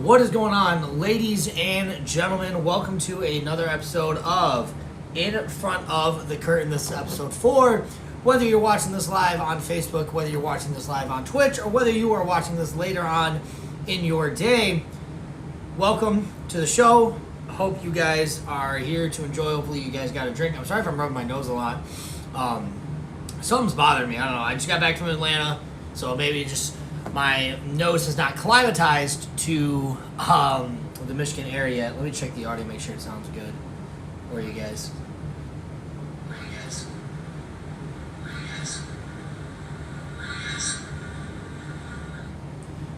What is going on, ladies and gentlemen? Welcome to another episode of In Front of the Curtain. This is episode 4. Whether you're watching this live on Facebook, whether you're watching this live on Twitch, or whether you are watching this later on in your day, welcome to the show. Hope you guys are here to enjoy. Hopefully you guys got a drink. I'm sorry if I'm rubbing my nose a lot. Something's bothering me. I don't know. I just got back from Atlanta, so maybe just my nose is not climatized to the Michigan area yet. Let me check the audio, make sure it sounds good. Where are you guys?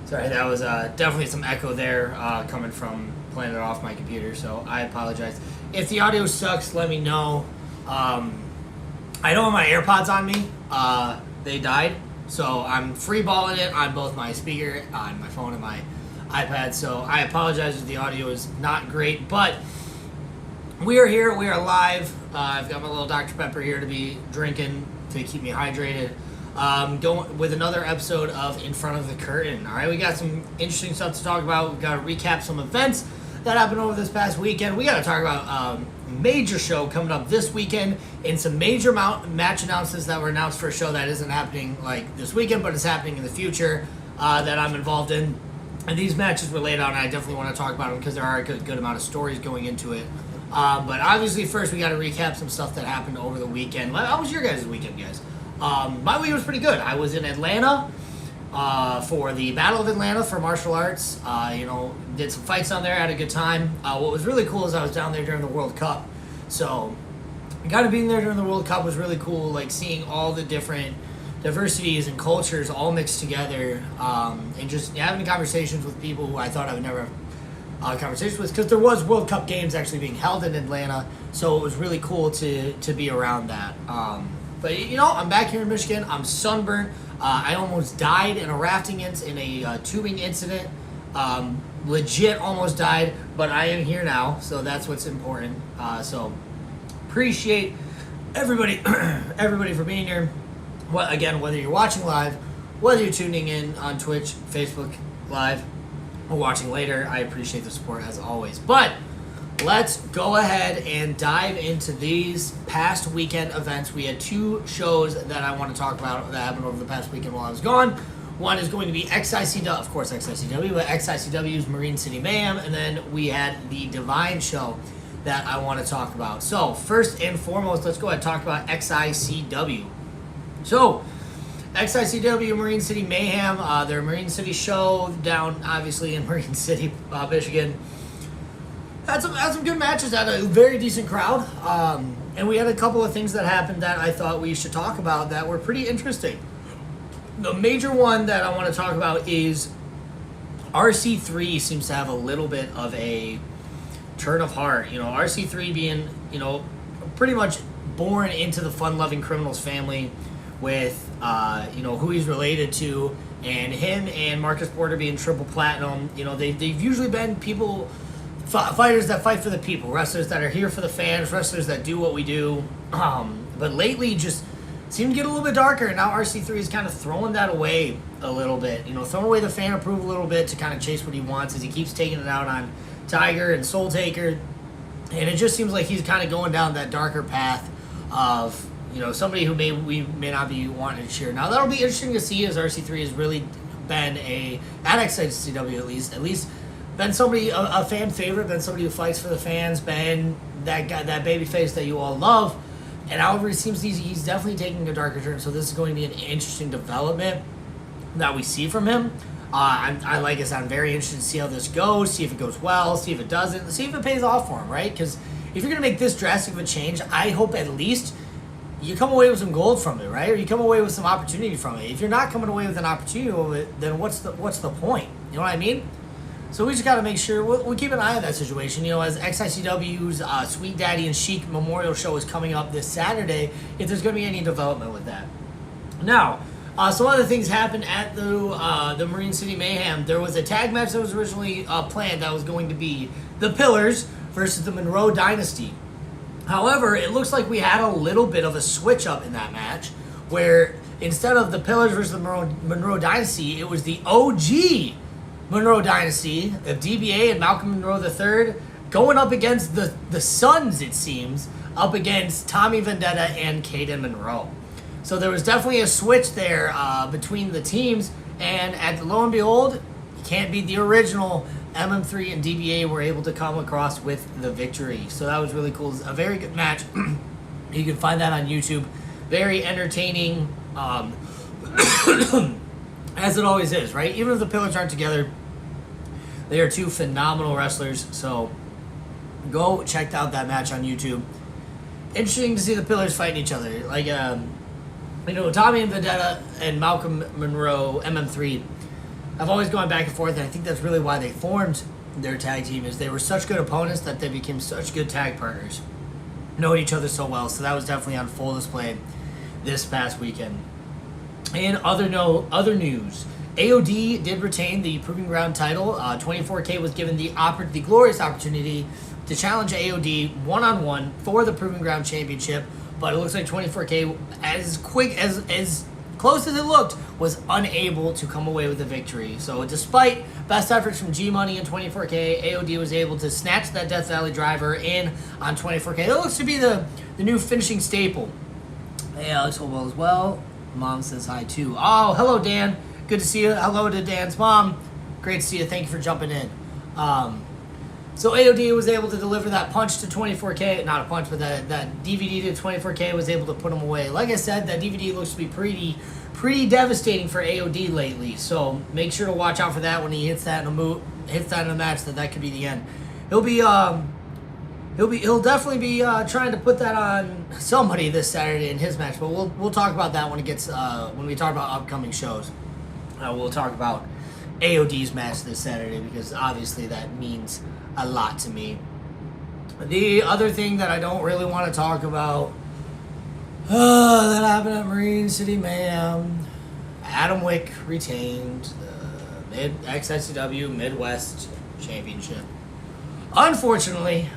Sorry, that was definitely some echo there coming from playing it off my computer, so I apologize. If the audio sucks, let me know. I don't have my AirPods on me. They died. So I'm free balling it on both my speaker, on my phone, and my iPad. So I apologize if the audio is not great, but we are here. We are live. I've got my little Dr. Pepper here to be drinking to keep me hydrated. Going with another episode of In Front of the Curtain. All right, we got some interesting stuff to talk about. We've got to recap some events that happened over this past weekend. We got to talk about major show coming up this weekend and some major match announcements that were announced for a show that isn't happening like this weekend, but is happening in the future that I'm involved in. And these matches were laid out, and I definitely want to talk about them because there are a good amount of stories going into it. But obviously, first we got to recap some stuff that happened over the weekend. How was your guys' weekend, guys? My week was pretty good. I was in Atlanta for the Battle of Atlanta for martial arts. Did some fights down there, had a good time. What was really cool is I was down there during the World Cup. So, kind of being there during the World Cup was really cool, like seeing all the different diversities and cultures all mixed together, and just having conversations with people who I thought I would never have conversations with, because there was World Cup games actually being held in Atlanta, so it was really cool to be around that. But I'm back here in Michigan. I'm sunburnt. I almost died in a rafting in a tubing incident. Legit almost died, but I am here now, so that's what's important. So appreciate everybody for being here. Again, whether you're watching live, whether you're tuning in on Twitch, Facebook Live, or watching later, I appreciate the support as always. But let's go ahead and dive into these past weekend events. We had 2 shows that I want to talk about that happened over the past weekend while I was gone. One is going to be XICW, of course XICW, but XICW's Marine City Mayhem, and then we had the Divine show that I want to talk about. So first and foremost, let's go ahead and talk about XICW. So XICW Marine City Mayhem, their Marine City show down obviously in Marine City, Michigan. Had some good matches, had a very decent crowd, and we had a couple of things that happened that I thought we should talk about that were pretty interesting. The major one that I want to talk about is RC3 seems to have a little bit of a turn of heart. RC3 being, pretty much born into the fun-loving criminals family with, who he's related to, and him and Marcus Porter being triple platinum. They've usually been people... fighters that fight for the people, wrestlers that are here for the fans, wrestlers that do what we do. But lately just seemed to get a little bit darker, and now RC3 is kind of throwing that away a little bit. Throwing away the fan approval a little bit to kind of chase what he wants as he keeps taking it out on Tiger and Soul Taker. And it just seems like he's kind of going down that darker path of, somebody who we may not be wanting to cheer. Now that'll be interesting to see, as RC3 has really been at XICW at least, been somebody, a fan favorite, been somebody who fights for the fans, been that guy, that baby face that you all love. And however, it seems he's definitely taking a darker turn, so this is going to be an interesting development that we see from him. I'm very interested to see how this goes, see if it goes well, see if it doesn't, see if it pays off for him, right? Because if you're going to make this drastic of a change, I hope at least you come away with some gold from it, right? Or you come away with some opportunity from it. If you're not coming away with an opportunity of it, then what's the point? You know what I mean? So we just got to make sure we'll keep an eye on that situation. As XICW's Sweet Daddy and Chic Memorial Show is coming up this Saturday, if there's going to be any development with that. Now, some other things happened at the Marine City Mayhem. There was a tag match that was originally planned that was going to be the Pillars versus the Monroe Dynasty. However, it looks like we had a little bit of a switch up in that match, where instead of the Pillars versus the Monroe Dynasty, it was the OG Monroe Dynasty of DBA and Malcolm Monroe III going up against the Sons, it seems, up against Tommy Vendetta and Caden Monroe. So there was definitely a switch there between the teams, and lo and behold, you can't beat the original. MM3 and DBA were able to come across with the victory. So that was really cool. It was a very good match. You can find that on YouTube. Very entertaining, as it always is, right? Even if the Pillars aren't together, they are two phenomenal wrestlers. So go check out that match on YouTube. Interesting to see the Pillars fighting each other. Like, Tommy and Vendetta and Malcolm Monroe, MM3, have always gone back and forth, and I think that's really why they formed their tag team, is they were such good opponents that they became such good tag partners. Knowing each other so well, so that was definitely on full display this past weekend. In other news, AOD did retain the Proving Ground title. 24K was given the glorious opportunity to challenge AOD one-on-one for the Proving Ground Championship, but it looks like 24K, as close as it looked, was unable to come away with the victory. So despite best efforts from G-Money and 24K, AOD was able to snatch that Death Valley driver in on 24K. It looks to be the new finishing staple. Hey, Alex, hope well as well. Mom says hi too. Oh, hello, Dan. Good to see you. Hello to Dan's mom. Great to see you. Thank you for jumping in. So AOD was able to deliver that punch to 24K. Not a punch, but that DVD to 24K, was able to put him away. Like I said, that DVD looks to be pretty devastating for AOD lately. So make sure to watch out for that when he hits that in a match. That could be the end. He'll definitely be trying to put that on somebody this Saturday in his match. But we'll talk about that when we talk about upcoming shows. We'll talk about AOD's match this Saturday, because obviously that means a lot to me. The other thing that I don't really want to talk about that happened at Marine City Mayhem. Adam Wick retained the XICW Midwest Championship. Unfortunately,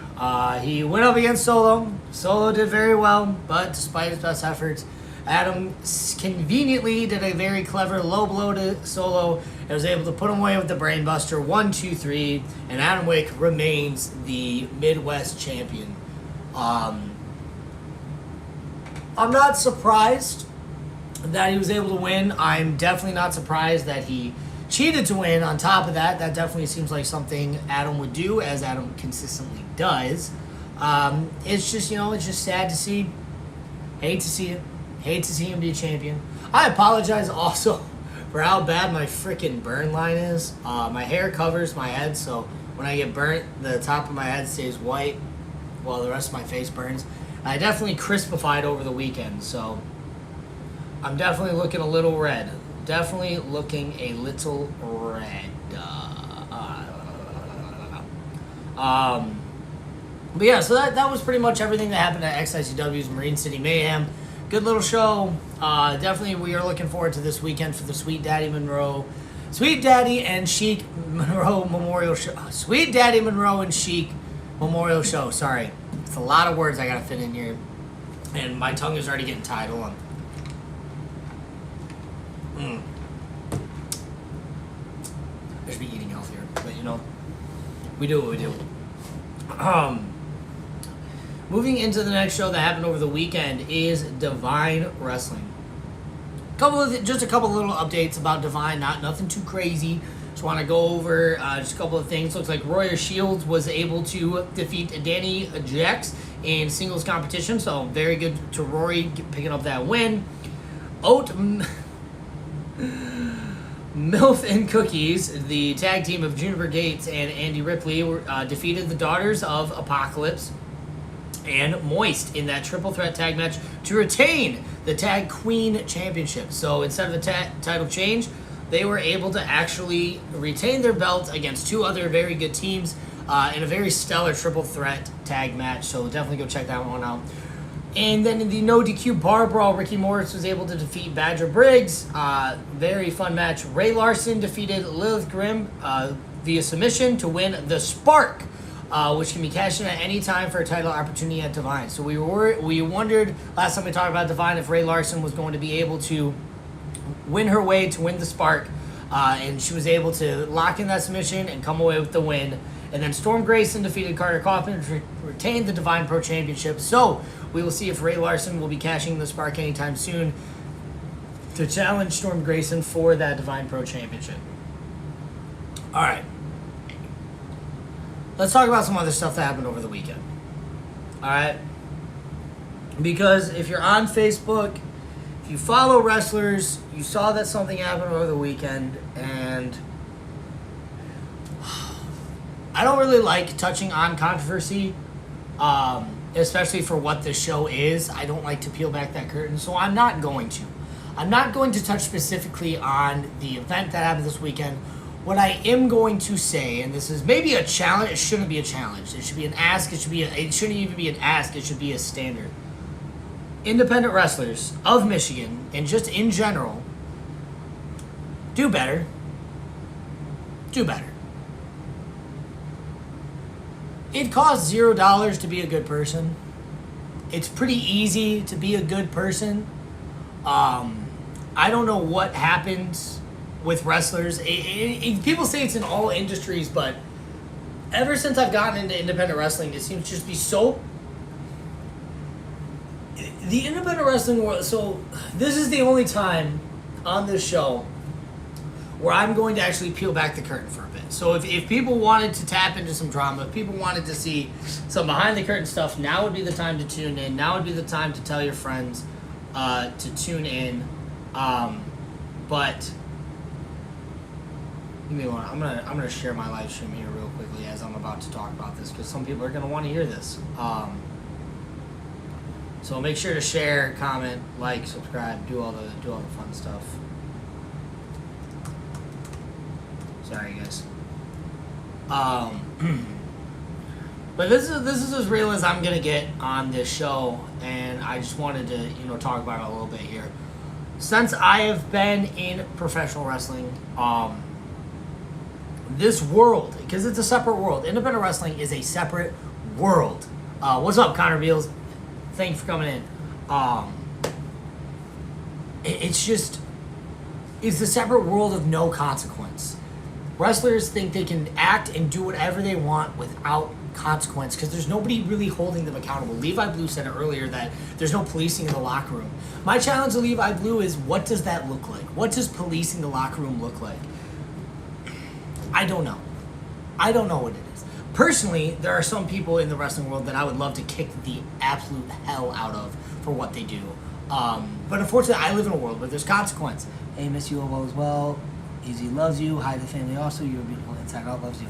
he went up against Solo. Solo did very well, but despite his best efforts, Adam conveniently did a very clever low blow to Solo and was able to put him away with the Brainbuster 1, 2, 3, and Adam Wick remains the Midwest champion. I'm not surprised that he was able to win. I'm definitely not surprised that he cheated to win. On top of that, that definitely seems like something Adam would do, as Adam consistently does. It's just sad to see. Hate to see it. Hate to see him be a champion. I apologize also for how bad my freaking burn line is. My hair covers my head, so when I get burnt, the top of my head stays white while the rest of my face burns. I definitely crispified over the weekend, so I'm definitely looking a little red. Definitely looking a little red. But yeah, so that was pretty much everything that happened at XICW's Marine City Mayhem. Good little show. Definitely we are looking forward to this weekend for the Sweet Daddy and Chic Monroe Memorial Show. Sweet Daddy Monroe and Chic Memorial Show. Sorry. It's a lot of words I gotta fit in here. And my tongue is already getting tied. Hold on. I should be eating healthier. But we do what we do. Moving into the next show that happened over the weekend is Divine Wrestling. Just a couple of little updates about Divine, nothing too crazy. Just want to go over just a couple of things. Looks like Royer Shields was able to defeat Danny Jax in singles competition, so very good to Rory picking up that win. MILF and Cookies, the tag team of Juniper Gates and Andy Ripley, defeated the Daughters of Apocalypse and Moist in that triple threat tag match to retain the Tag Queen Championship. So instead of a title change, they were able to actually retain their belt against two other very good teams in a very stellar triple threat tag match. So definitely go check that one out. And then in the no DQ bar brawl, Ricky Morris was able to defeat Badger Briggs. Very fun match. Ray Larson defeated Lilith Grimm via submission to win the Spark, which can be cashed in at any time for a title opportunity at Divine. So we wondered last time we talked about Divine if Ray Larson was going to be able to win her way to win the Spark. and she was able to lock in that submission and come away with the win. And then Storm Grayson defeated Carter Kaufman to retain the Divine Pro Championship. So we will see if Ray Larson will be cashing the spark anytime soon to challenge Storm Grayson for that Divine Pro Championship. All right. Let's talk about some other stuff that happened over the weekend. All right? Because if you're on Facebook, if you follow wrestlers, you saw that something happened over the weekend, and I don't really like touching on controversy, especially for what this show is. I don't like to peel back that curtain, so I'm not going to. I'm not going to touch specifically on the event that happened this weekend. What I am going to say, and this is maybe a challenge, it shouldn't be a challenge. It should be an ask. It shouldn't even be an ask. It should be a standard. Independent wrestlers of Michigan, and just in general, do better. Do better. It costs $0 to be a good person. It's pretty easy to be a good person. I don't know what happens with wrestlers. People say it's in all industries, but ever since I've gotten into independent wrestling, it seems to just be so... The independent wrestling world... So, this is the only time on this show where I'm going to actually peel back the curtain for a bit. So if people wanted to tap into some drama, if people wanted to see some behind-the-curtain stuff, now would be the time to tune in. Now would be the time to tell your friends to tune in. But... Give me one. I'm gonna share my live stream here real quickly as I'm about to talk about this, because some people are gonna want to hear this. So make sure to share, comment, like, subscribe, do all the fun stuff. Sorry, guys. But this is as real as I'm gonna get on this show, and I just wanted to talk about it a little bit here. Since I have been in professional wrestling, this world, because it's a separate world. Independent wrestling is a separate world. What's up, Connor Beals? Thank you for coming in. It's the separate world of no consequence. Wrestlers think they can act and do whatever they want without consequence, because there's nobody really holding them accountable. Levi Blue said it earlier that there's no policing in the locker room. My challenge to Levi Blue is, what does that look like? What does policing the locker room look like? I don't know. I don't know what it is. Personally, there are some people in the wrestling world that I would love to kick the absolute hell out of for what they do. But unfortunately, I live in a world where there's consequence. Hey, miss you all as well. Easy loves you. Hi, the family also. You're a beautiful inside out. Loves you.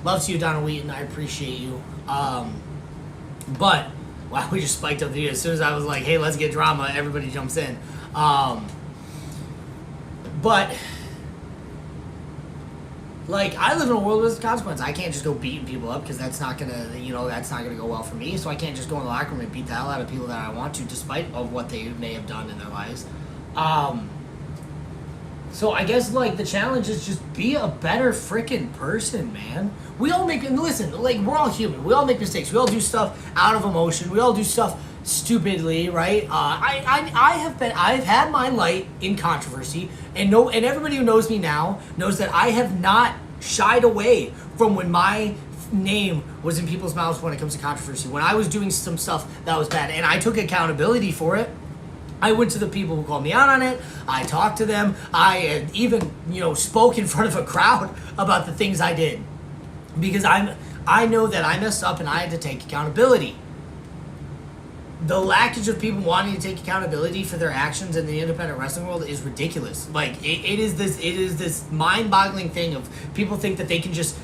Loves you, Donna Wheaton. I appreciate you. But, wow, we just spiked up the video. As soon as I was like, hey, let's get drama, everybody jumps in. But... Like, I live in a world with consequence. I can't just go beating people up, because that's not gonna go well for me. So I can't just go in the locker room and beat the hell out of people that I want to, despite of what they may have done in their lives. So I guess, like, the challenge is just be a better freaking person, man. We all make, and listen, like, we're all human. We all make mistakes. We all do stuff out of emotion. We all do stuff stupidly, right? I've had my light in controversy, and everybody who knows me now knows that I have not shied away from when my name was in people's mouths when it comes to controversy. When I was doing some stuff that was bad, and I took accountability for it, I went to the people who called me out on it. I talked to them. I even, spoke in front of a crowd about the things I did, because I know that I messed up and I had to take accountability. The lackage of people wanting to take accountability for their actions in the independent wrestling world is ridiculous. Like, it is this mind-boggling thing of people think that they can just,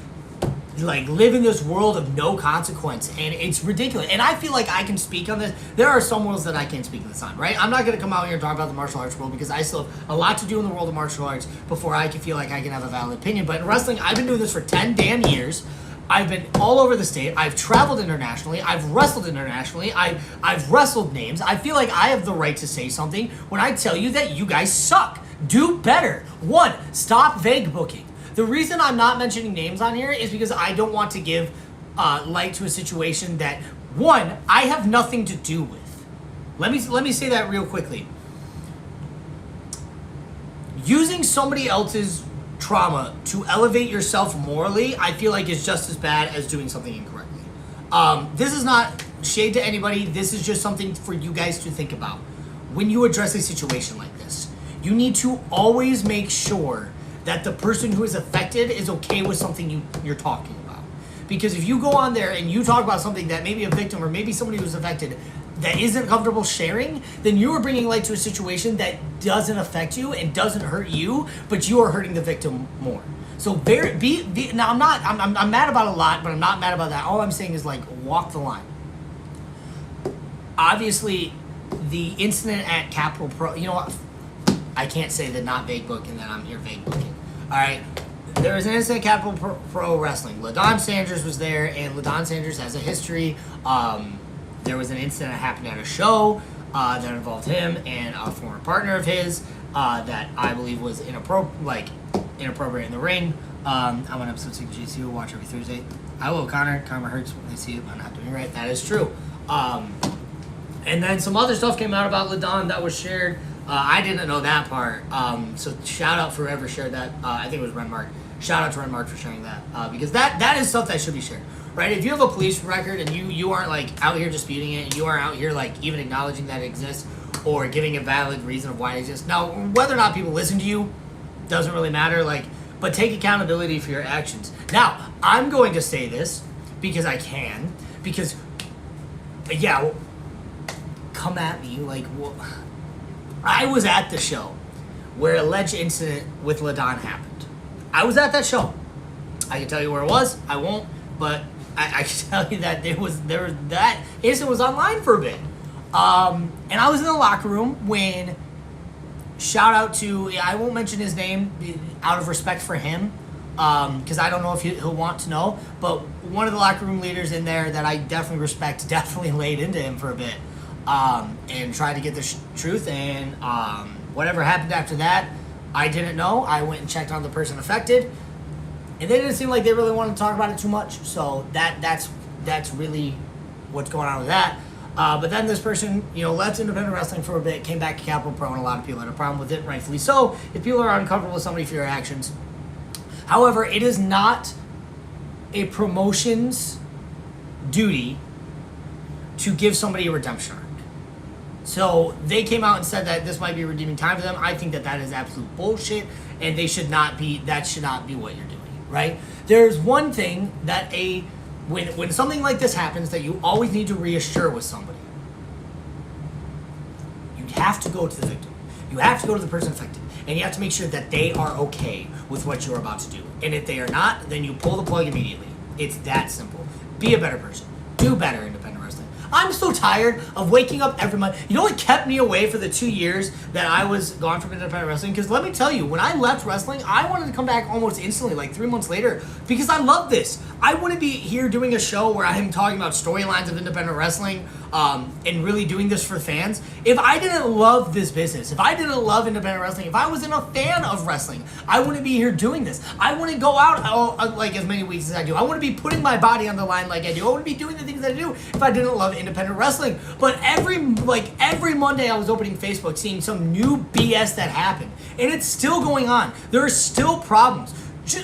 like, live in this world of no consequence, and it's ridiculous. And I feel like I can speak on this. There are some worlds that I can't speak on this on, right? I'm not going to come out here and talk about the martial arts world, because I still have a lot to do in the world of martial arts before I can feel like I can have a valid opinion. But in wrestling, I've been doing this for 10 damn years. I've been all over the state. I've traveled internationally. I've wrestled internationally. I've wrestled names. I feel like I have the right to say something when I tell you that you guys suck. Do better. 1, stop vague booking. The reason I'm not mentioning names on here is because I don't want to give light to a situation that, 1, I have nothing to do with. Let me say that real quickly. Using somebody else's trauma to elevate yourself morally, I feel like is just as bad as doing something incorrectly. This is not shade to anybody. This is just something for you guys to think about. When you address a situation like this, you need to always make sure that the person who is affected is okay with something you're talking about. Because if you go on there and you talk about something that maybe a victim or maybe somebody who's affected that isn't comfortable sharing, then you are bringing light to a situation that doesn't affect you and doesn't hurt you, but you are hurting the victim more. So now I'm mad about a lot, but I'm not mad about that. All I'm saying is like walk the line. Obviously, the incident at Capital Pro, you know what? I can't say that not vague book and that I'm here vague booking. All right. There was an incident at Capital Pro Wrestling. LaDon Sanders was there, and LaDon Sanders has a history. There was an incident that happened at a show that involved him and a former partner of his that I believe was inappropriate in the ring. I'm on episode 6 of GCU. Watch every Thursday. I will Connor. Karma hurts when they see it. I'm not doing it right. That is true. And then some other stuff came out about LaDon that was shared. I didn't know that part. So shout out for whoever shared that. I think it was Renmark. Shout out to Renmark for sharing that. Because that is stuff that should be shared. Right? If you have a police record and you aren't like out here disputing it, and you aren't out here like even acknowledging that it exists or giving a valid reason of why it exists. Now, whether or not people listen to you doesn't really matter. But take accountability for your actions. Now, I'm going to say this because I can. Because, yeah, come at me. I was at the show where alleged incident with LaDon happened. I was at that show. I can tell you where it was. I won't, but I can tell you that that incident was online for a bit. And I was in the locker room when, shout out to, I won't mention his name out of respect for him, because I don't know if he'll want to know, but one of the locker room leaders in there that I definitely respect definitely laid into him for a bit. And tried to get the truth, and whatever happened after that, I didn't know. I went and checked on the person affected, and they didn't seem like they really wanted to talk about it too much. So that's really what's going on with that. But then this person, left independent wrestling for a bit, came back to Capital Pro, and a lot of people had a problem with it, rightfully so. If people are uncomfortable with somebody for your actions, however, it is not a promotion's duty to give somebody a redemption arc. So they came out and said that this might be a redeeming time for them. I think that is absolute bullshit, and that should not be what you're doing, right? There's one thing that when something like this happens that you always need to reassure with somebody. You have to go to the victim. You have to go to the person affected, and you have to make sure that they are okay with what you're about to do. And if they are not, then you pull the plug immediately. It's that simple. Be a better person. Do better, independent wrestling. I'm so tired of waking up every month. You know what kept me away for the 2 years that I was gone from independent wrestling? Because let me tell you, when I left wrestling, I wanted to come back almost instantly, like 3 months later, because I love this. I wouldn't be here doing a show where I'm talking about storylines of independent wrestling and really doing this for fans. If I didn't love this business, if I didn't love independent wrestling, if I wasn't a fan of wrestling, I wouldn't be here doing this. I wouldn't go out like as many weeks as I do. I wouldn't be putting my body on the line like I do. I wouldn't be doing the things that I do if I didn't love independent wrestling. But every Monday I was opening Facebook, seeing some new BS that happened, and it's still going on. There are still problems.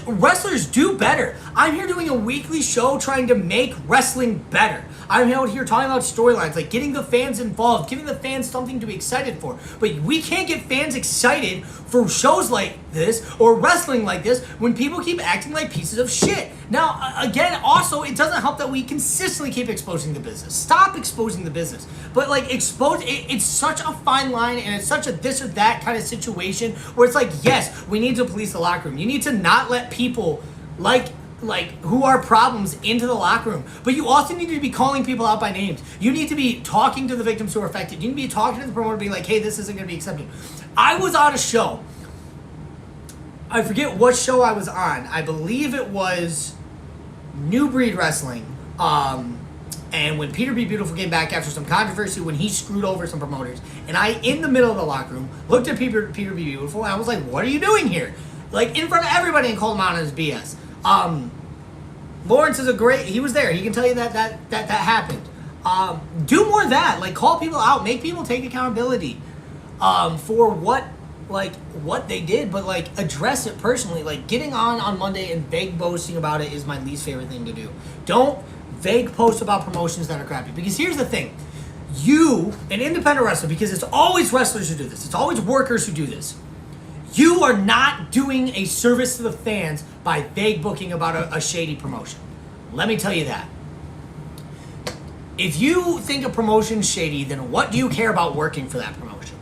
Wrestlers do better. I'm here doing a weekly show trying to make wrestling better. I'm out here talking about storylines, like getting the fans involved, giving the fans something to be excited for. But we can't get fans excited for shows like this or wrestling like this when people keep acting like pieces of shit. Now, again, also, it doesn't help that we consistently keep exposing the business. Stop exposing the business. But, it's such a fine line, and it's such a this or that kind of situation where it's like, yes, we need to police the locker room. You need to not let people who are problems into the locker room. But you also need to be calling people out by names. You need to be talking to the victims who are affected. You need to be talking to the promoter being like, hey, this isn't going to be accepted. I was on a show. I forget what show I was on. I believe it was New Breed Wrestling. And when Peter B. Beautiful came back after some controversy when he screwed over some promoters, and I, in the middle of the locker room, looked at Peter B. Beautiful, and I was like, what are you doing here? In front of everybody, and called him out on his BS. Lawrence is he was there. He can tell you that happened. Do more of that. Call people out. Make people take accountability for what like what they did, but like address it personally. Like getting on Monday and vague boasting about it is my least favorite thing to do. Don't vague post about promotions that are crappy, because here's the thing. You, an independent wrestler, because it's always wrestlers who do this, it's always workers who do this, you are not doing a service to the fans by vague booking about a shady promotion. Let me tell you that. If you think a promotion's shady, then what do you care about working for that promotion?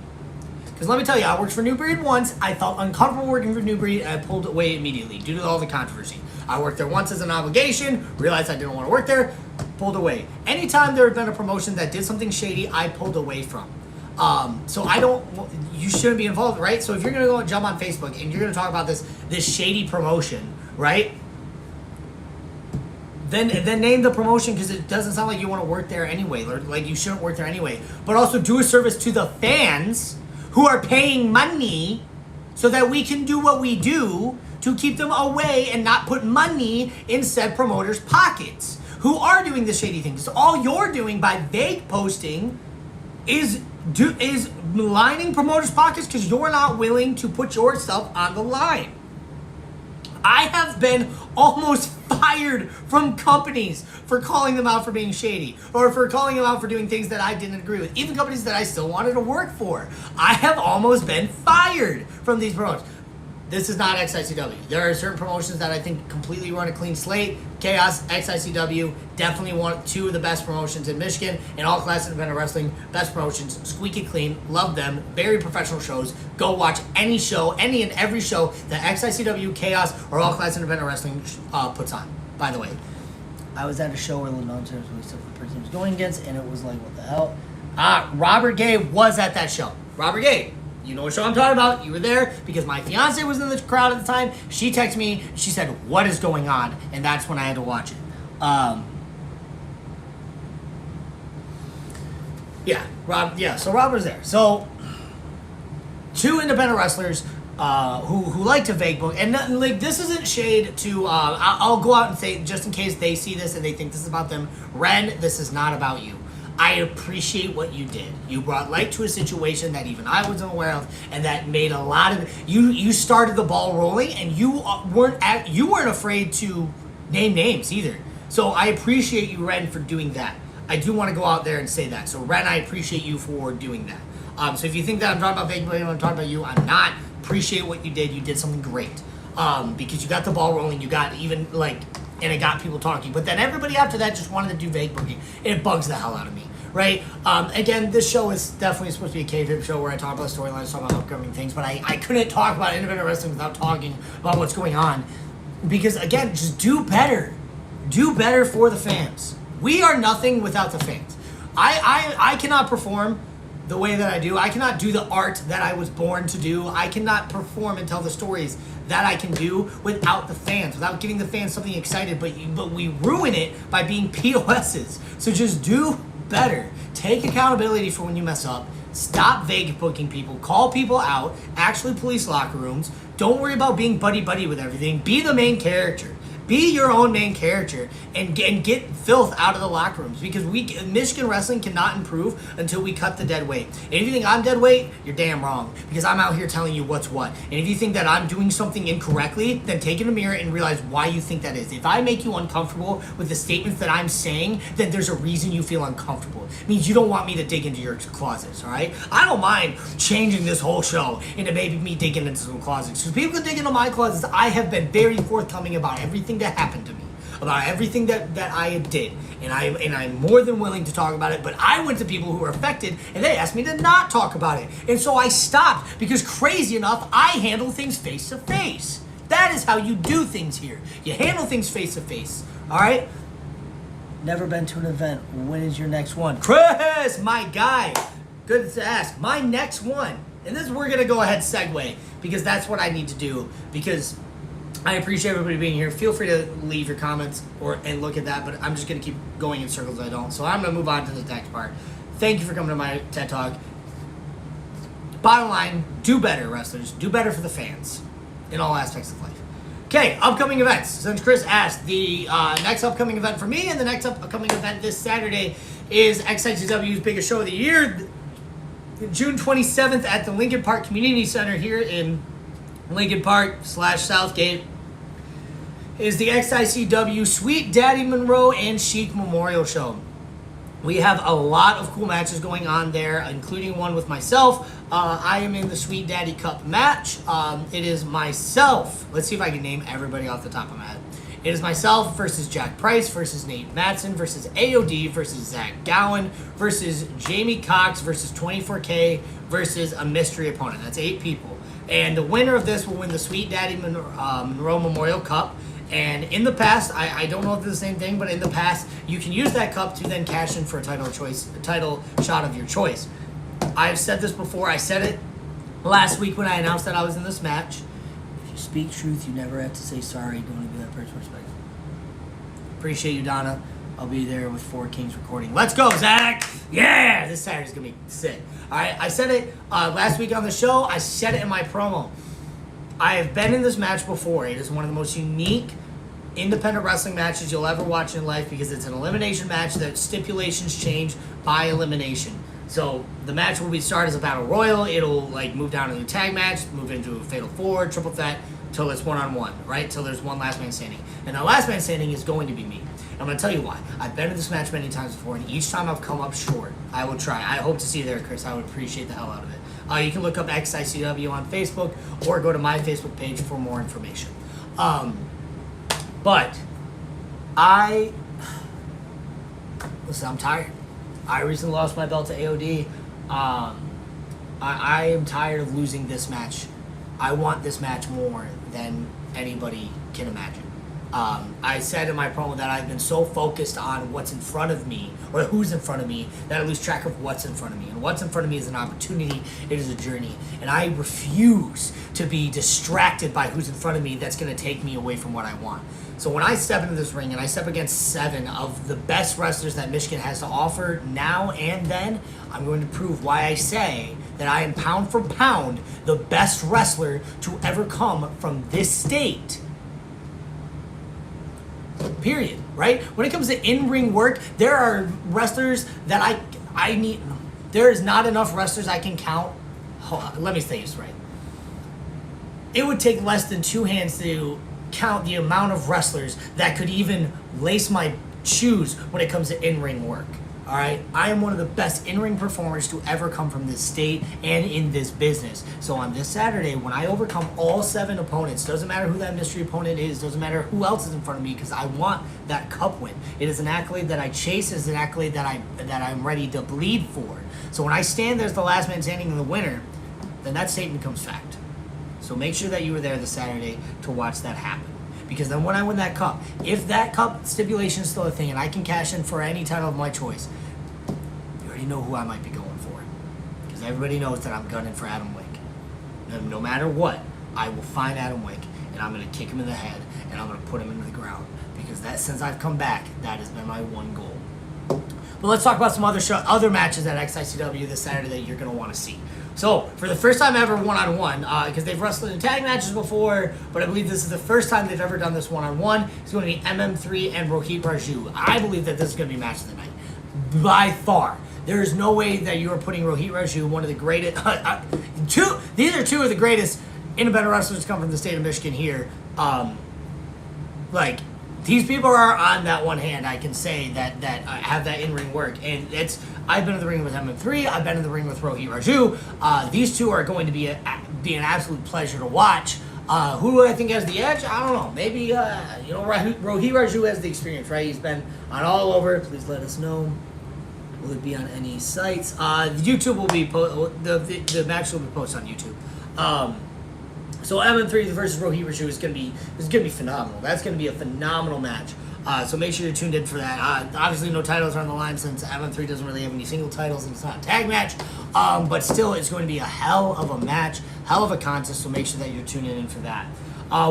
Because let me tell you, I worked for New Breed once. I felt uncomfortable working for New Breed, and I pulled away immediately due to all the controversy. I worked there once as an obligation, realized I didn't want to work there, pulled away. Anytime there had been a promotion that did something shady, I pulled away from. So you shouldn't be involved, right? So if you're going to go and jump on Facebook and you're going to talk about this shady promotion, right? Then name the promotion, because it doesn't sound like you want to work there anyway. Or like you shouldn't work there anyway. But also do a service to the fans who are paying money so that we can do what we do to keep them away and not put money in said promoters' pockets who are doing the shady things. So all you're doing by vague posting is lining promoters' pockets because you're not willing to put your stuff on the line. I have been almost fired from companies for calling them out for being shady, or for calling them out for doing things that I didn't agree with. Even companies that I still wanted to work for. I have almost been fired from these promotions. This is not XICW. There are certain promotions that I think completely run a clean slate. Chaos, XICW, definitely two of the best promotions in Michigan. In all class independent wrestling, best promotions, squeaky clean, love them, very professional shows. Go watch any show, any and every show that XICW, Chaos, or all class independent wrestling puts on. By the way, I was at a show where the announcer released stuff the person he was going against, and it was like, what the hell? Robert Gay was at that show. Robert Gay. You know what show I'm talking about. You were there because my fiance was in the crowd at the time. She texted me. She said, "What is going on?" And that's when I had to watch it. So Rob was there. So two independent wrestlers who like to vague book, and like this isn't shade to. I'll go out and say, just in case they see this and they think this is about them. Ren, this is not about you. I appreciate what you did. You brought light to a situation that even I wasn't aware of, and that made a lot of you started the ball rolling, and you weren't afraid to name names either. So I appreciate you, Ren, for doing that. I do want to go out there and say that. So Ren, I appreciate you for doing that. So if you think that I'm talking about vague booking, I'm talking about you, I'm not. Appreciate what you did. You did something great. Because you got the ball rolling. You got even like. And it got people talking. But then everybody after that just wanted to do vague booking. It bugs the hell out of me, right? Again, this show is definitely supposed to be a K-Trip show where I talk about storylines, talk about upcoming things, but I couldn't talk about independent wrestling without talking about what's going on. Because, again, just do better. Do better for the fans. We are nothing without the fans. I cannot perform the way that I do. I cannot do the art that I was born to do. I cannot perform and tell the stories that I can do without the fans, without giving the fans something excited, but we ruin it by being POSs. So just do better. Take accountability for when you mess up. Stop vague booking people. Call people out. Actually police locker rooms. Don't worry about being buddy-buddy with everything. Be the main character. Be your own main character and get filth out of the locker rooms, because Michigan wrestling cannot improve until we cut the dead weight. And if you think I'm dead weight, you're damn wrong, because I'm out here telling you what's what. And if you think that I'm doing something incorrectly, then take it in a mirror and realize why you think that is. If I make you uncomfortable with the statements that I'm saying, then there's a reason you feel uncomfortable. It means you don't want me to dig into your closets, all right? I don't mind changing this whole show into maybe me digging into some closets. Because people can dig into my closets. I have been very forthcoming about everything that happened to me, about everything that I did, and I'm more than willing to talk about it. But I went to people who were affected, and they asked me to not talk about it, and so I stopped, because crazy enough, I handle things face to face. That is how you do things here. You handle things face to face. All right. Never been to an event. When is your next one, Chris? My guy. Good to ask. My next one, and this we're gonna go ahead segue, because that's what I need to do, because I appreciate everybody being here. Feel free to leave your comments and look at that, but I'm just going to keep going in circles. I don't. So I'm going to move on to the next part. Thank you for coming to my TED Talk. Bottom line, do better, wrestlers. Do better for the fans in all aspects of life. Okay, upcoming events. Since Chris asked, the next upcoming event for me and the next upcoming event this Saturday is XICW's biggest show of the year. June 27th at the Lincoln Park Community Center here in Lincoln Park / Southgate is the XICW Sweet Daddy Monroe and Sheik Memorial Show. We have a lot of cool matches going on there, including one with myself. I am in the Sweet Daddy Cup match. It is myself. Let's see if I can name everybody off the top of my head. It is myself versus Jack Price versus Nate Matson versus AOD versus Zach Gowen versus Jamie Cox versus 24K versus a mystery opponent. That's 8 people. And the winner of this will win the Sweet Daddy Monroe Memorial Cup. And in the past, I don't know if it's the same thing, but in the past, you can use that cup to then cash in for a title shot of your choice. I've said this before. I said it last week when I announced that I was in this match. If you speak truth, you never have to say sorry. Don't give that person respect. Appreciate you, Donna. I'll be there with 4 Kings recording. Let's go, Zach! Yeah! This Saturday's going to be sick. All right, I said it last week on the show. I said it in my promo. I have been in this match before. It is one of the most unique independent wrestling matches you'll ever watch in life because it's an elimination match that stipulations change by elimination. So the match will start as a battle royal. It'll move down to a tag match, move into a fatal 4, triple threat, till it's 1-on-1, right? Till there's one last man standing. And the last man standing is going to be me. I'm going to tell you why. I've been in this match many times before, and each time I've come up short. I will try. I hope to see you there, Chris. I would appreciate the hell out of it. You can look up XICW on Facebook or go to my Facebook page for more information. But listen, I'm tired. I recently lost my belt to AOD. I am tired of losing this match. I want this match more than anybody can imagine. I said in my promo that I've been so focused on what's in front of me, or who's in front of me, that I lose track of what's in front of me. And what's in front of me is an opportunity. It is a journey. And I refuse to be distracted by who's in front of me that's going to take me away from what I want. So when I step into this ring and I step against 7 of the best wrestlers that Michigan has to offer now and then, I'm going to prove why I say that I am pound for pound the best wrestler to ever come from this state. Period, right? When it comes to in-ring work, there are wrestlers that I need. There is not enough wrestlers I can count. Hold on, let me say this right. It would take less than 2 hands to count the amount of wrestlers that could even lace my shoes when it comes to in-ring work. All right, I am one of the best in-ring performers to ever come from this state and in this business. So on this Saturday, when I overcome all 7 opponents, doesn't matter who that mystery opponent is, doesn't matter who else is in front of me, because I want that cup win. It is an accolade that I chase, it is an accolade that I'm ready to bleed for. So when I stand there as the last man standing and the winner, then that statement becomes fact. So make sure that you were there this Saturday to watch that happen. Because then when I win that cup, if that cup stipulation is still a thing and I can cash in for any title of my choice, you already know who I might be going for. Because everybody knows that I'm gunning for Adam Wake. No matter what, I will find Adam Wake and I'm going to kick him in the head and I'm going to put him into the ground. Because since I've come back, that has been my one goal. But let's talk about some other matches at XICW this Saturday that you're going to want to see. So, for the first time ever one-on-one, because they've wrestled in tag matches before, but I believe this is the first time they've ever done this one-on-one, it's going to be MM3 and Rohit Raju. I believe that this is going to be match of the night. By far. There is no way that you are putting Rohit Raju, one of the greatest... these are 2 of the greatest independent wrestlers to come from the state of Michigan here. These people are on that one hand, I can say, that have that in-ring work. And I've been in the ring with MM3, I've been in the ring with Rohit Raju. These 2 are going to be an absolute pleasure to watch. Who do I think has the edge? I don't know. Maybe, Rohit Raju has the experience, right? He's been on all over. Please let us know. Will it be on any sites? YouTube will be, the match will be posted on YouTube. So MM3 versus Rohit Raju is going to be phenomenal. That's going to be a phenomenal match. So make sure you're tuned in for that. Obviously, no titles are on the line since MM3 doesn't really have any single titles and it's not a tag match. But still, it's going to be a hell of a match, hell of a contest. So make sure that you're tuning in for that.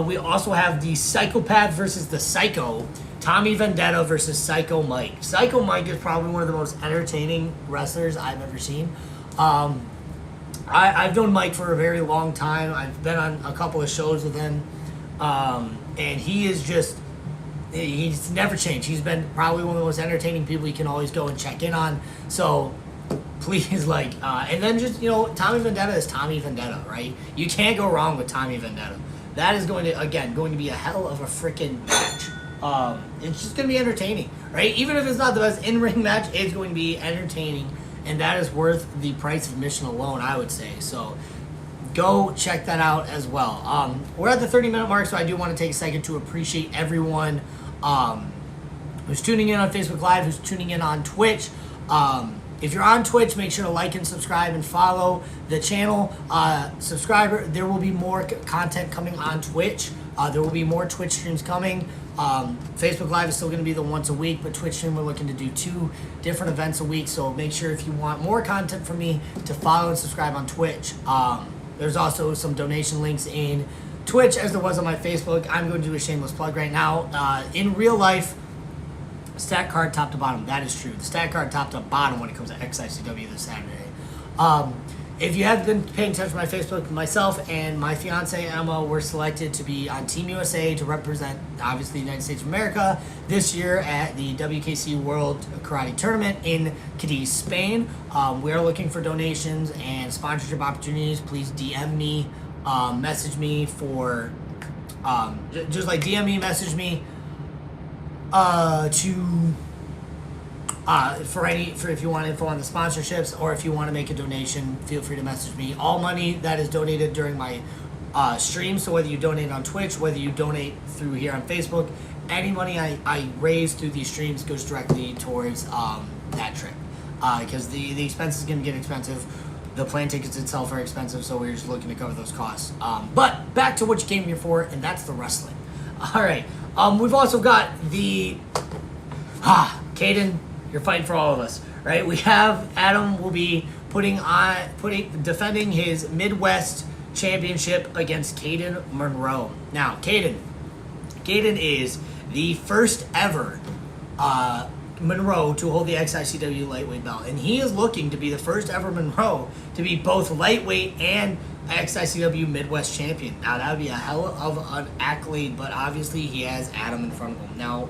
We also have the Psychopath versus the Psycho. Tommy Vendetta versus Psycho Mike. Psycho Mike is probably one of the most entertaining wrestlers I've ever seen. I've known Mike for a very long time. I've been on a couple of shows with him. And he's never changed. He's been probably one of the most entertaining people you can always go and check in on. So please, like, and then just, you know, Tommy Vendetta is Tommy Vendetta, right? You can't go wrong with Tommy Vendetta. That is going to be a hell of a freaking match. It's just going to be entertaining, right? Even if it's not the best in-ring match, it's going to be entertaining, and that is worth the price of admission alone, I would say. So go check that out as well. We're at the 30-minute mark, so I do want to take a second to appreciate everyone who's tuning in on Facebook Live, who's tuning in on Twitch. If you're on Twitch, make sure to like and subscribe and follow the channel. Subscriber, there will be more content coming on Twitch. There will be more Twitch streams coming. Facebook Live is still going to be the once a week, but Twitch stream, we're looking to do 2 different events a week. So make sure if you want more content from me to follow and subscribe on Twitch. There's also some donation links in Twitch as there was on my Facebook. I'm going to do a shameless plug right now. In real life, stat card top to bottom. That is true. The stat card top to bottom when it comes to XICW this Saturday. If you have been paying attention to my Facebook, myself and my fiance Emma were selected to be on Team USA to represent, obviously, the United States of America this year at the WKC World Karate Tournament in Cadiz, Spain. We are looking for donations and sponsorship opportunities. Please DM me, message me for, just like DM me, message me for if you want info on the sponsorships, or if you want to make a donation, feel free to message me. All money that is donated during my stream, so whether you donate on Twitch, whether you donate through here on Facebook, any money I raise through these streams goes directly towards that trip. Because the expense is going to get expensive. The plane tickets itself are expensive, so we're just looking to cover those costs. But back to what you came here for, and that's the wrestling. All right. We've also got the Caden. You're fighting for all of us, right? We have Adam will be defending his Midwest Championship against Caden Monroe. Now, Caden is the first ever Monroe to hold the XICW lightweight belt, and he is looking to be the first ever Monroe to be both lightweight and XICW Midwest champion. Now, that would be a hell of an accolade, but obviously he has Adam in front of him. Now,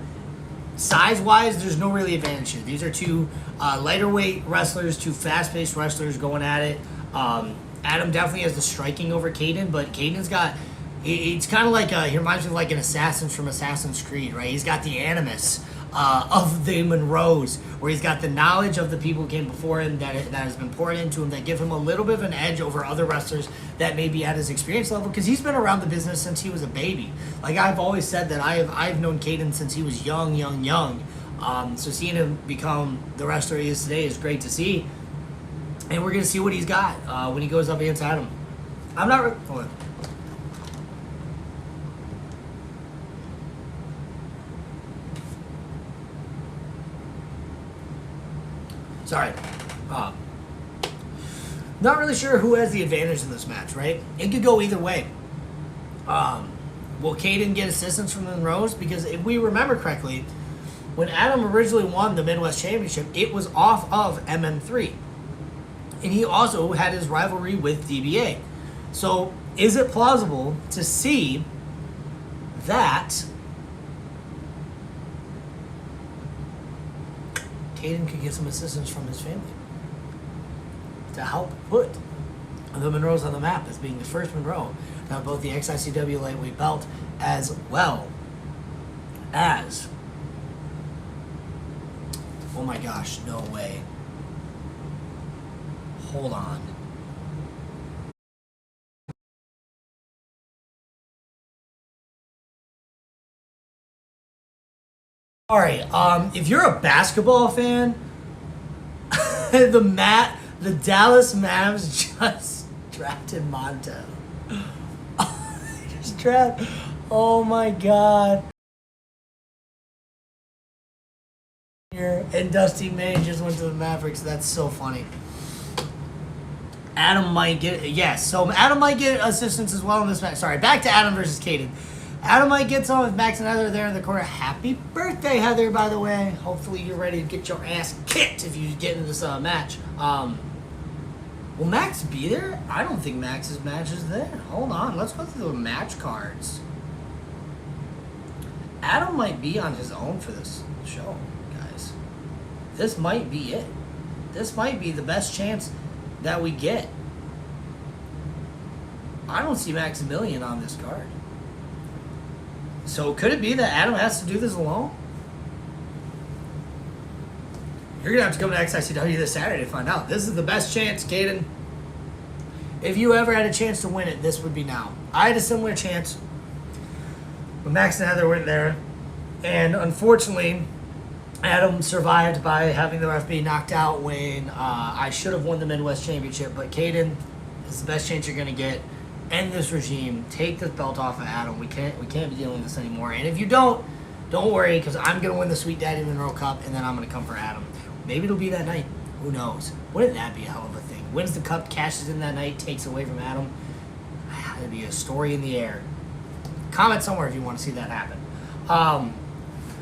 size-wise, there's no really advantage here. These are 2 lighter weight wrestlers, 2 fast-paced wrestlers going at it. Adam definitely has the striking over Caden, but Caden's got... It's kind of like he reminds me of like an assassin from Assassin's Creed, right? He's got the animus of the Monroes, where he's got the knowledge of the people who came before him that has been poured into him, that give him a little bit of an edge over other wrestlers that may be at his experience level, because he's been around the business since he was a baby. Like I've always said that I've known Caden since he was young. So seeing him become the wrestler he is today is great to see, and we're gonna see what he's got when he goes up against Adam. I'm not. Hold on. Sorry. Not really sure who has the advantage in this match, right? It could go either way. Will Caden get assistance from the Monroes? Because if we remember correctly, when Adam originally won the Midwest Championship, it was off of MM3. And he also had his rivalry with DBA. So is it plausible to see that Caden could get some assistance from his family to help put the Monroes on the map as being the first Monroe to have both the XICW lightweight belt as well as... Oh my gosh, no way. Hold on. All right, if you're a basketball fan, the Dallas Mavs just drafted Monte. They just drafted. Oh my God. And Dusty May just went to the Mavericks. That's so funny. Adam might get, yes, so Adam might get assistance as well in this match. Sorry, back to Adam versus Caden. Adam might get some with Max and Heather there in the corner. Happy birthday, Heather, by the way. Hopefully you're ready to get your ass kicked if you get into this match. Will Max be there? I don't think Max's match is there. Hold on, let's go through the match cards. Adam might be on his own for this show, guys. This might be it. this might be the best chance that we get. I don't see Maximilian on this card. So could it be that Adam has to do this alone? You're going to have to come to XICW this Saturday to find out. This is the best chance, Caden. If you ever had a chance to win it, this would be now. I had a similar chance when Max and Heather weren't there. And unfortunately, Adam survived by having the ref be knocked out when I should have won the Midwest Championship. But Caden, this is the best chance you're going to get. End this regime. Take this belt off of Adam. We can't be dealing with this anymore. And if you don't worry, because I'm going to win the Sweet Daddy Monroe Cup, and then I'm going to come for Adam. Maybe it'll be that night. Who knows? Wouldn't that be a hell of a thing? Wins the cup, cashes in that night, takes away from Adam. That'd be a story in the air. Comment somewhere if you want to see that happen.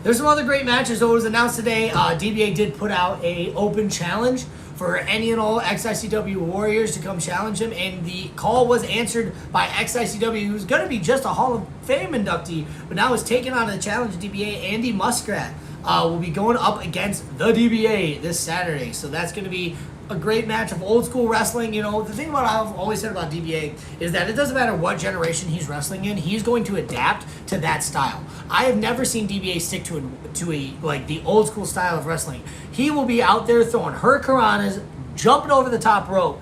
There's some other great matches. Though it was announced today, DBA did put out a open challenge for any and all XICW Warriors to come challenge him, and the call was answered by XICW, who's going to be just a Hall of Fame inductee, but now is taking on the challenge DBA. Andy Muskrat will be going up against the DBA this Saturday, so that's going to be a great match of old school wrestling. You know, the thing about I've always said about DBA is that it doesn't matter what generation he's wrestling in, he's going to adapt to that style. I have never seen DBA stick to a like the old school style of wrestling. He will be out there throwing hurricanranas, jumping over the top rope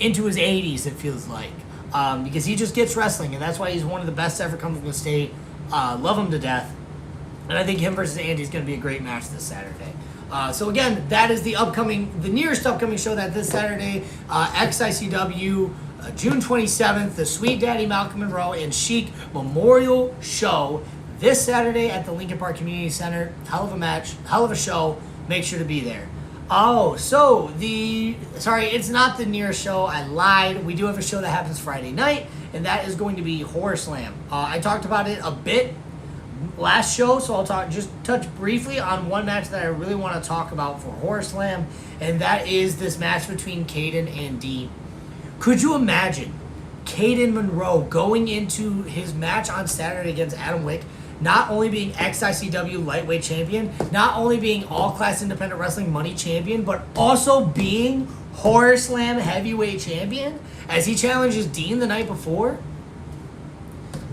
into his 80s, it feels like, because he just gets wrestling, and that's why he's one of the best ever come from the state. Love him to death, and I think him versus Andy is going to be a great match this Saturday. So again, that is the nearest upcoming show that this Saturday, XICW, June 27th, the Sweet Daddy Malcolm Monroe and Chic Memorial Show this Saturday at the Lincoln Park Community Center. Hell of a match, hell of a show. Make sure to be there. Oh, so it's not the nearest show. I lied. We do have a show that happens Friday night, and that is going to be Horror Slam. I talked about it a bit last show, so I'll touch briefly on one match that I really want to talk about for Horror Slam, and that is this match between Caden and Dean. Could you imagine Caden Monroe going into his match on Saturday against Adam Wick, not only being XICW lightweight champion, not only being all-class independent wrestling money champion, but also being Horror Slam heavyweight champion as he challenges Dean the night before?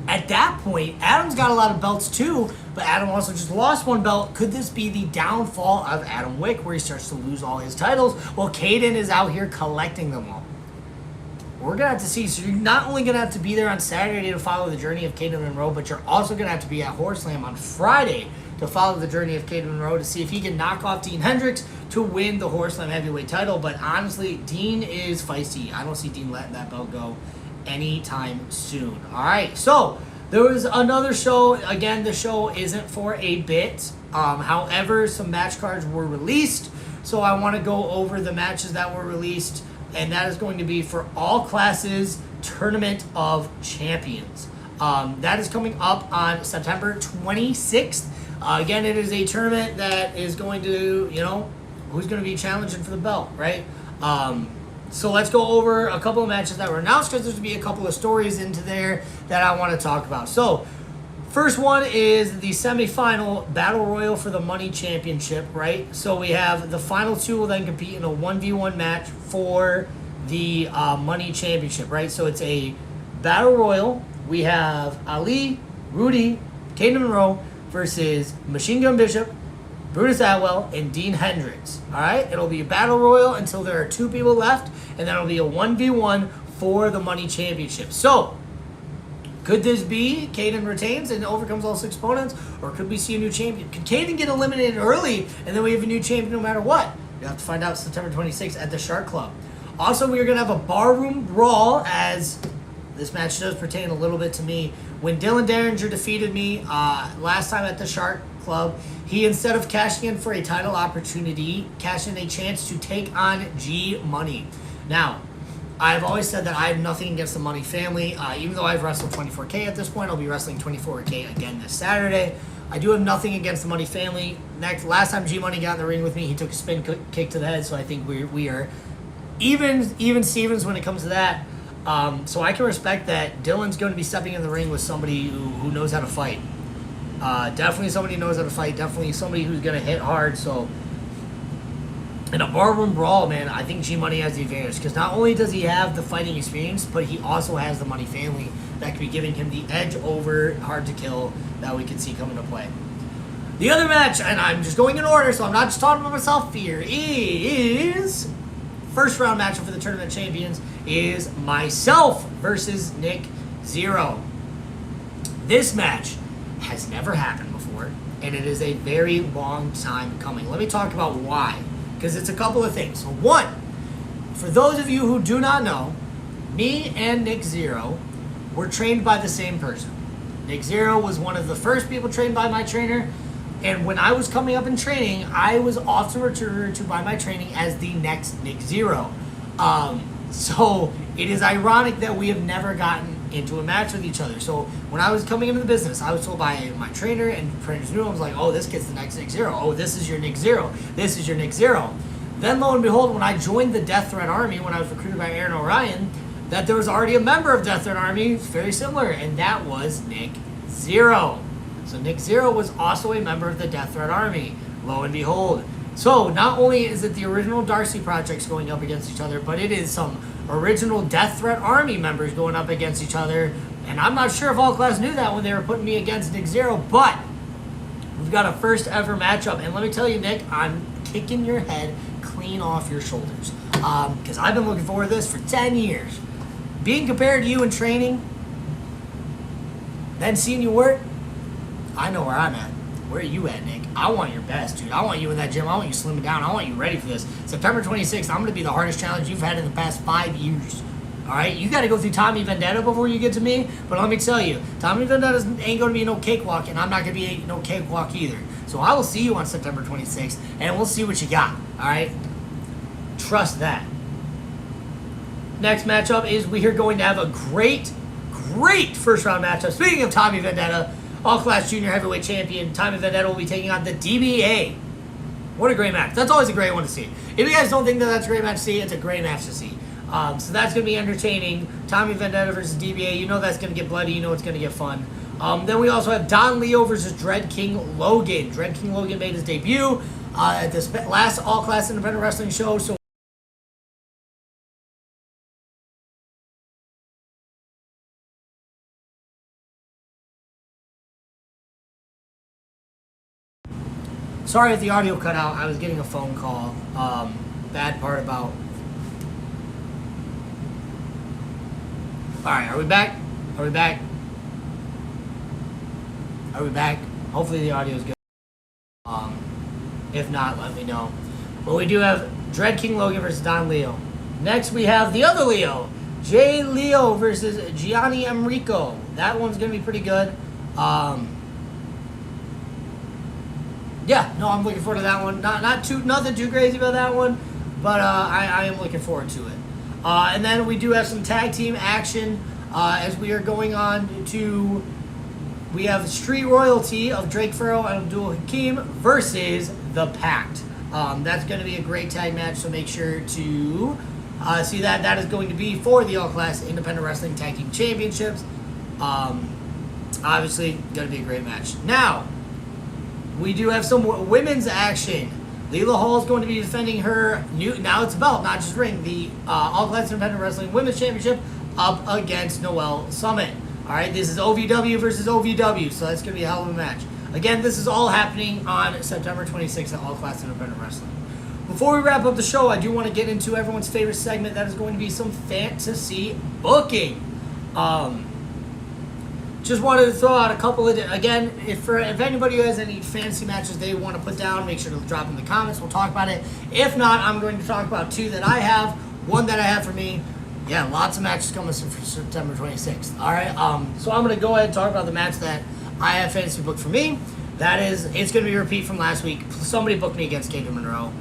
At that point, Adam's got a lot of belts too, but Adam also just lost one belt. Could this be the downfall of Adam Wick, where he starts to lose all his titles? Well, Caden is out here collecting them all. We're going to have to see. So you're not only going to have to be there on Saturday to follow the journey of Caden Monroe, but you're also going to have to be at Horror Slam on Friday to follow the journey of Caden Monroe to see if he can knock off Dean Hendricks to win the Horror Slam heavyweight title. But honestly, Dean is feisty. I don't see Dean letting that belt go anytime soon. All right, so there was another show. Again, the show isn't for a bit. However, some match cards were released, so I want to go over the matches that were released, and that is going to be for All Classes Tournament of Champions. That is coming up on September 26th. Again, it is a tournament that is going to, who's going to be challenging for the belt, right? So let's go over a couple of matches that were announced, because there's going to be a couple of stories into there that I want to talk about. So first one is the semifinal battle royal for the Money Championship, right? So we have the final two will then compete in a 1v1 match for the Money Championship, right? So it's a battle royal. We have Ali, Rudy, Caden Monroe versus Machine Gun Bishop, Brutus Atwell, and Dean Hendricks. All right? It'll be a battle royal until there are two people left, and then it'll be a 1v1 for the Money Championship. So, could this be Caden retains and overcomes all six opponents, or could we see a new champion? Could Caden get eliminated early, and then we have a new champion no matter what? You'll have to find out September 26th at the Shark Club. Also, we are going to have a barroom brawl, as this match does pertain a little bit to me. When Dylan Derringer defeated me last time at the Shark Club, he, instead of cashing in for a title opportunity, cashed in a chance to take on G Money. Now, I've always said that I have nothing against the Money family. Even though I've wrestled 24K at this point, I'll be wrestling 24K again this Saturday. I do have nothing against the Money family. Last time G Money got in the ring with me, he took a spin kick to the head, so I think we are even Stevens when it comes to that. So I can respect that Dylan's going to be stepping in the ring with somebody who knows how to fight. Definitely somebody who knows how to fight. Definitely somebody who's going to hit hard. So In a barroom brawl, man, I think G-Money has the advantage because not only does he have the fighting experience, but he also has the money family that could be giving him the edge over Hard to Kill that we could see come into play. The other match, and I'm just going in order, so I'm not just talking about myself here, is first round matchup for the tournament champions is myself versus Nick Zero. This match has never happened before, and it is a very long time coming. Let me talk about why. Because it's a couple of things. So one, for those of you who do not know, me and Nick Zero were trained by the same person. Nick Zero was one of the first people trained by my trainer, and when I was coming up in training, I was often referred to by my training as the next Nick Zero. So it is ironic that we have never gotten into a match with each other. So when I was coming into the business, I was told by my trainer, and trainers knew, I was like, oh, this kid's the next Nick Zero. Oh, this is your Nick Zero. This is your Nick Zero. Then lo and behold, when I joined the Death Threat Army, when I was recruited by Aaron O'Ryan, that there was already a member of Death Threat Army, very similar, and that was Nick Zero. So Nick Zero was also a member of the Death Threat Army, lo and behold. So not only is it the original Darcy projects going up against each other, but it is some original Death Threat Army members going up against each other. And I'm not sure if All Class knew that when they were putting me against Nick Zero, but we've got a first ever matchup. And let me tell you, Nick, I'm kicking your head clean off your shoulders. Because I've been looking forward to this for 10 years. Being compared to you in training, then seeing you work, I know where I'm at. Where are you at, Nick? I want your best, dude. I want you in that gym. I want you slimming down. I want you ready for this. September 26th, I'm going to be the hardest challenge you've had in the past 5 years. All right? You got to go through Tommy Vendetta before you get to me. But let me tell you, Tommy Vendetta ain't going to be no cakewalk, and I'm not going to be no cakewalk either. So I will see you on September 26th, and we'll see what you got. All right? Trust that. Next matchup is we are going to have a great first round matchup. Speaking of Tommy Vendetta, All-Class Junior Heavyweight Champion Tommy Vendetta will be taking on the DBA. What a great match. That's always a great one to see. If you guys don't think that that's a great match to see, it's a great match to see. So that's going to be entertaining. Tommy Vendetta versus DBA. You know that's going to get bloody. You know it's going to get fun. Then we also have Don Leo versus Dread King Logan. Dread King Logan made his debut at this last All-Class Independent Wrestling show. So sorry if the audio cut out. I was getting a phone call. Bad part about... Alright, are we back? Are we back? Are we back? Hopefully the audio is good. If not, let me know. But we do have Dread King Logan versus Don Leo. Next we have the other Leo. Jay Leo versus Gianni Enrico. That one's going to be pretty good. Yeah, no, I'm looking forward to that one. Nothing too crazy about that one, but I am looking forward to it. And then we do have some tag team action as we are going on to... We have Street Royalty of Drake Farrell and Abdul Hakim versus The Pact. That's going to be a great tag match, so make sure to see that. That is going to be for the All-Class Independent Wrestling Tag Team Championships. Obviously, going to be a great match. Now, we do have some women's action. Leela Hall is going to be defending her new, now it's a belt, not just ring, the All-Class Independent Wrestling Women's Championship up against Noelle Summit. All right, this is OVW versus OVW, so that's going to be a hell of a match. Again, this is all happening on September 26th at All-Class Independent Wrestling. Before we wrap up the show, I do want to get into everyone's favorite segment. That is going to be some fantasy booking. Just wanted to throw out a couple of... Again, if anybody has any fantasy matches they want to put down, make sure to drop in the comments. We'll talk about it. If not, I'm going to talk about two that I have. One that I have for me. Yeah, lots of matches coming for September 26th. All right, so I'm going to go ahead and talk about the match that I have fantasy booked for me. That is, it's going to be a repeat from last week. Somebody booked me against Katie Monroe.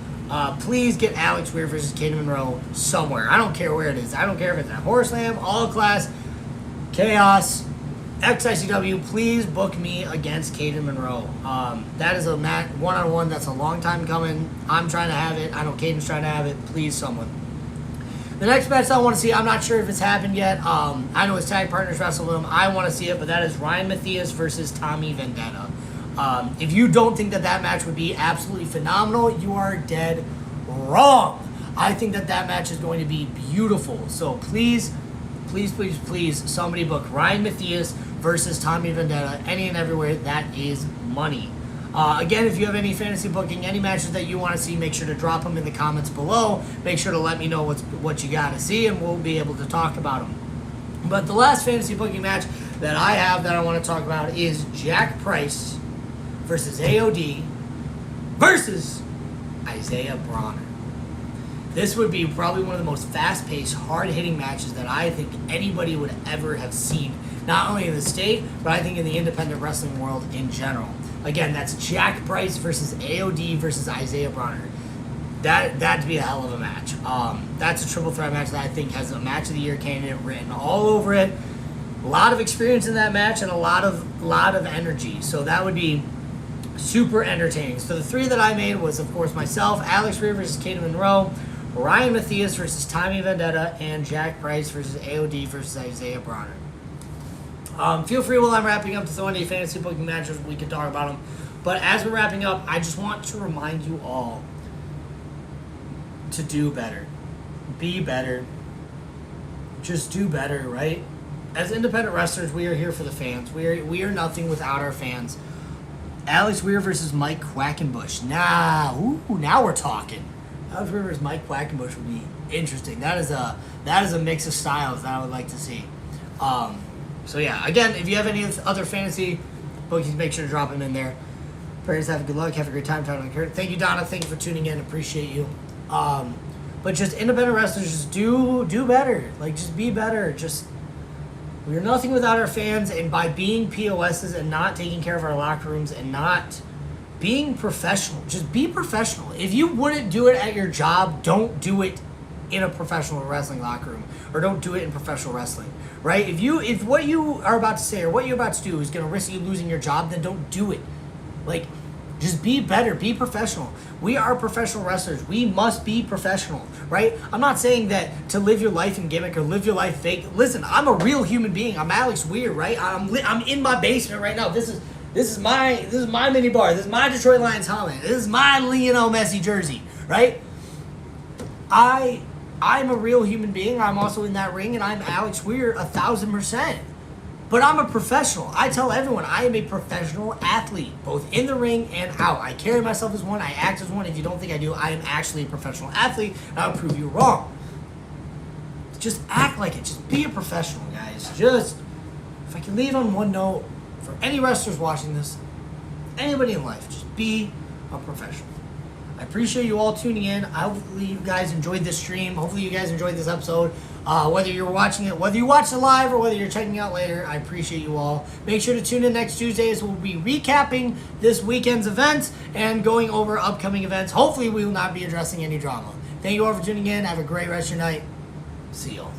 Please get Alex Weir versus Katie Monroe somewhere. I don't care where it is. I don't care if it's at Horror Slam, All Class, Chaos, XICW. Please book me against Katie Monroe. That is a match one-on-one that's a long time coming. I'm trying to have it. I know Katie's trying to have it. Please, someone. The next match I want to see, I'm not sure if it's happened yet. I know his tag partners wrestled him. I want to see it, but that is Ryan Matthias versus Tommy Vendetta. If you don't think that match would be absolutely phenomenal, you are dead wrong. I think that match is going to be beautiful. So please, somebody book Ryan Matthias versus Tommy Vendetta, any and everywhere. That is money. Again, if you have any fantasy booking, any matches that you want to see, make sure to drop them in the comments below. Make sure to let me know what you got to see, and we'll be able to talk about them. But the last fantasy booking match that I have that I want to talk about is Jack Price versus AOD versus Isaiah Bronner. This would be probably one of the most fast-paced, hard-hitting matches that I think anybody would ever have seen, not only in the state, but I think in the independent wrestling world in general. Again, that's Jack Price versus AOD versus Isaiah Bronner. That'd be a hell of a match. That's a triple threat match that I think has a match of the year candidate written all over it. A lot of experience in that match and a lot of energy. So that would be super entertaining. So the three that I made was, of course, myself, Alex Weir versus Katie Monroe, Ryan Matthias versus Tommy Vendetta, and Jack Price versus AOD versus Isaiah Bronner. Feel free while I'm wrapping up to throw any fantasy booking matches. We can talk about them. But as we're wrapping up, I just want to remind you all to do better. Be better. Just do better, right? As independent wrestlers, we are here for the fans. We are nothing without our fans. Alex Weir versus Mike Quackenbush. Now we're talking. Alex Weir versus Mike Quackenbush would be interesting. That is a mix of styles that I would like to see. So yeah, again, if you have any other fantasy bookings, make sure to drop them in there. Prayers, have a good luck, have a great time. Thank you, Donna. Thank you for tuning in. Appreciate you. But just independent wrestlers, just do better. Like, just be better. Just, we're nothing without our fans, and by being POSs and not taking care of our locker rooms and not being professional, just be professional. If you wouldn't do it at your job, don't do it in a professional wrestling locker room, or don't do it in professional wrestling, right? If what you are about to say or what you're about to do is going to risk you losing your job, then don't do it. Like, just be better, be professional. We are professional wrestlers. We must be professional, right? I'm not saying that to live your life in gimmick or live your life fake. Listen, I'm a real human being. I'm Alex Weir, right? I'm in my basement right now. This is my mini bar. This is my Detroit Lions helmet. This is my Lionel Messi jersey, right? I'm a real human being. I'm also in that ring, and I'm Alex Weir 1,000%. But I'm a professional. I tell everyone I am a professional athlete, both in the ring and out. I carry myself as one. I act as one. If you don't think I do, I am actually a professional athlete, and I'll prove you wrong. Just act like it. Just be a professional, guys. Just, if I can leave on one note, for any wrestlers watching this, anybody in life, just be a professional. I appreciate you all tuning in. Hopefully you guys enjoyed this stream. Hopefully you guys enjoyed this episode. Whether you're watching it, whether you watch it live or whether you're checking out later, I appreciate you all. Make sure to tune in next Tuesday as we'll be recapping this weekend's events and going over upcoming events. Hopefully we will not be addressing any drama. Thank you all for tuning in. Have a great rest of your night. See y'all.